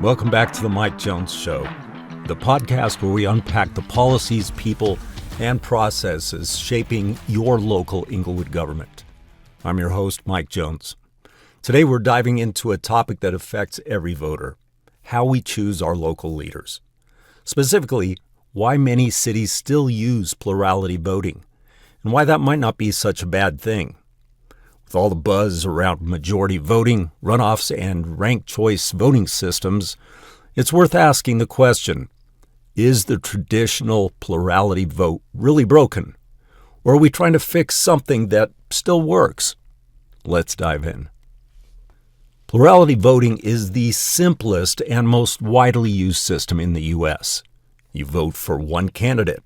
Welcome back to the Mike Jones Show, the podcast where we unpack the policies, people, and processes shaping your local Englewood government. I'm your host, Mike Jones. Today we're diving into a topic that affects every voter, how we choose our local leaders. Specifically, why many cities still use plurality voting, and why that might not be such a bad thing. With all the buzz around majority voting, runoffs, and ranked choice voting systems, it's worth asking the question, is the traditional plurality vote really broken? Or are we trying to fix something that still works? Let's dive in. Plurality voting is the simplest and most widely used system in the U.S. You vote for one candidate.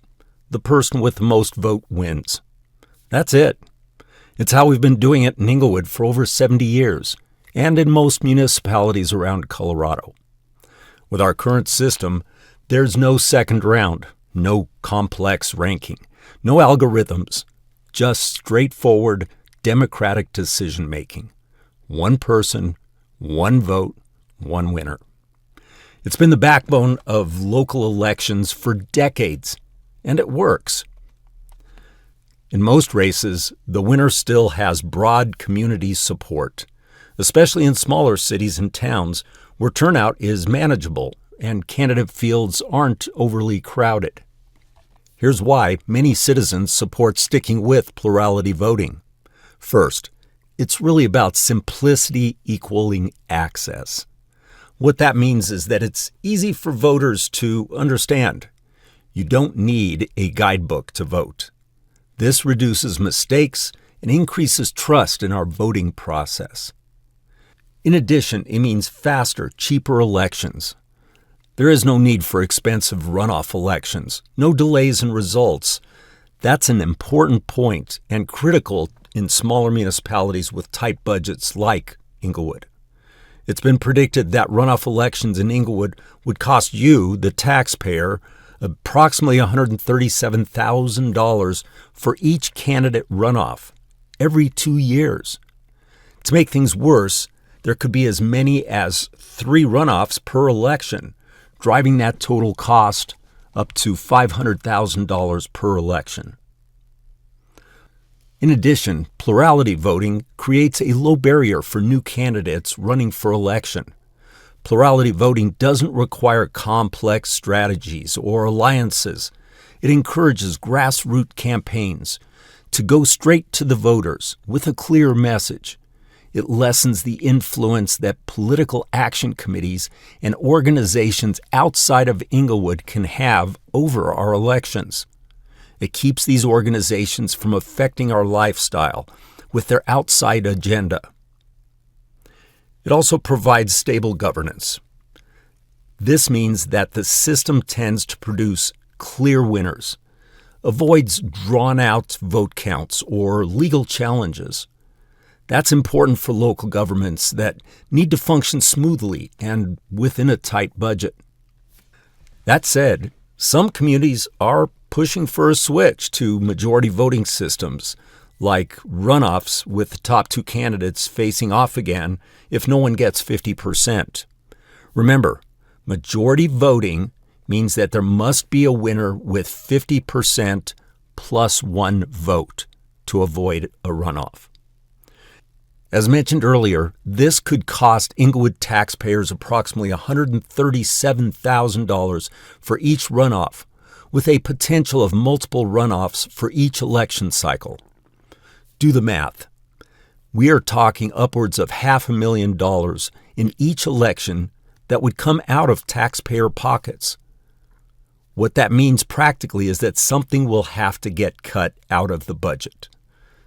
The person with the most vote wins. That's it. It's how we've been doing it in Englewood for over 70 years, and in most municipalities around Colorado. With our current system, there's no second round, no complex ranking, no algorithms, just straightforward democratic decision-making. One person, one vote, one winner. It's been the backbone of local elections for decades, and it works. In most races, the winner still has broad community support, especially in smaller cities and towns where turnout is manageable and candidate fields aren't overly crowded. Here's why many citizens support sticking with plurality voting. First, it's really about simplicity equaling access. What that means is that it's easy for voters to understand. You don't need a guidebook to vote. This reduces mistakes and increases trust in our voting process. In addition, it means faster, cheaper elections. There is no need for expensive runoff elections, no delays in results. That's an important point and critical in smaller municipalities with tight budgets like Englewood. It's been predicted that runoff elections in Englewood would cost you, the taxpayer, approximately $137,000 for each candidate runoff every 2 years. To make things worse, there could be as many as 3 runoffs per election, driving that total cost up to $500,000 per election. In addition, plurality voting creates a low barrier for new candidates running for election. Plurality voting doesn't require complex strategies or alliances. It encourages grassroots campaigns to go straight to the voters with a clear message. It lessens the influence that political action committees and organizations outside of Englewood can have over our elections. It keeps these organizations from affecting our lifestyle with their outside agenda. It also provides stable governance. This means that the system tends to produce clear winners, avoids drawn-out vote counts or legal challenges. That's important for local governments that need to function smoothly and within a tight budget. That said, some communities are pushing for a switch to majority voting systems, like runoffs with the top 2 candidates facing off again if no one gets 50%. Remember, majority voting means that there must be a winner with 50% plus 1 vote to avoid a runoff. As mentioned earlier, this could cost Englewood taxpayers approximately $137,000 for each runoff, with a potential of multiple runoffs for each election cycle. Do the math. We are talking upwards of $500,000 in each election that would come out of taxpayer pockets. What that means practically is that something will have to get cut out of the budget.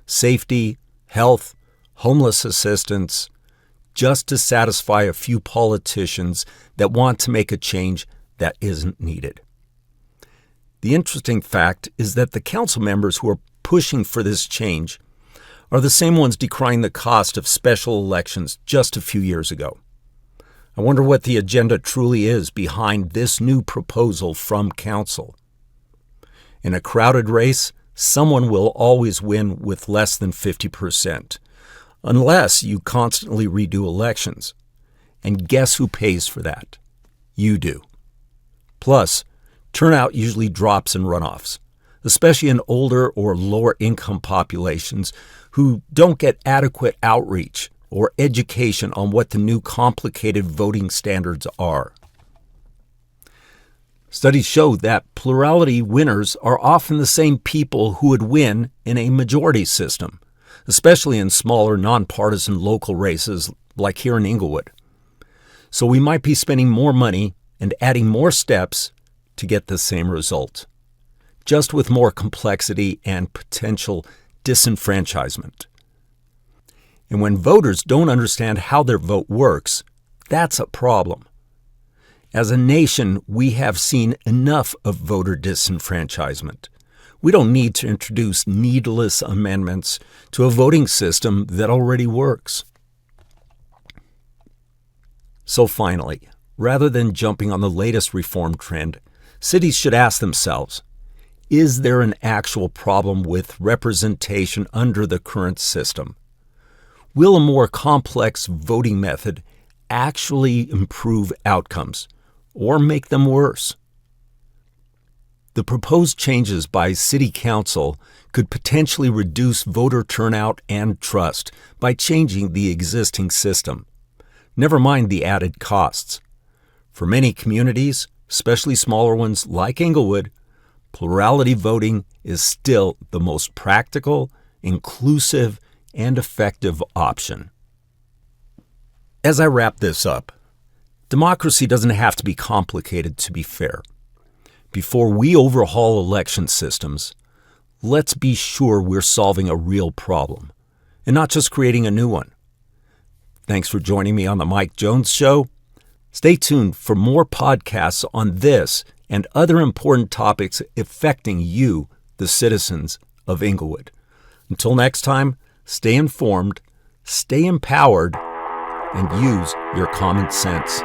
Safety, health, homeless assistance, just to satisfy a few politicians that want to make a change that isn't needed. The interesting fact is that the council members who are pushing for this change are the same ones decrying the cost of special elections just a few years ago. I wonder what the agenda truly is behind this new proposal from council. In a crowded race, someone will always win with less than 50%, unless you constantly redo elections. And guess who pays for that? You do. Plus, turnout usually drops in runoffs, especially in older or lower income populations who don't get adequate outreach or education on what the new complicated voting standards are. Studies show that plurality winners are often the same people who would win in a majority system, especially in smaller nonpartisan local races like here in Englewood. So we might be spending more money and adding more steps to get the same result, just with more complexity and potential disenfranchisement. And when voters don't understand how their vote works, that's a problem. As a nation, we have seen enough of voter disenfranchisement. We don't need to introduce needless amendments to a voting system that already works. So finally, rather than jumping on the latest reform trend, cities should ask themselves, is there an actual problem with representation under the current system? Will a more complex voting method actually improve outcomes or make them worse? The proposed changes by City Council could potentially reduce voter turnout and trust by changing the existing system. Never mind the added costs. For many communities, especially smaller ones like Englewood, plurality voting is still the most practical, inclusive, and effective option. As I wrap this up, democracy doesn't have to be complicated to be fair. Before we overhaul election systems, let's be sure we're solving a real problem and not just creating a new one. Thanks for joining me on The Mike Jones Show. Stay tuned for more podcasts on this and other important topics affecting you, the citizens of Englewood. Until next time, stay informed, stay empowered, and use your common sense.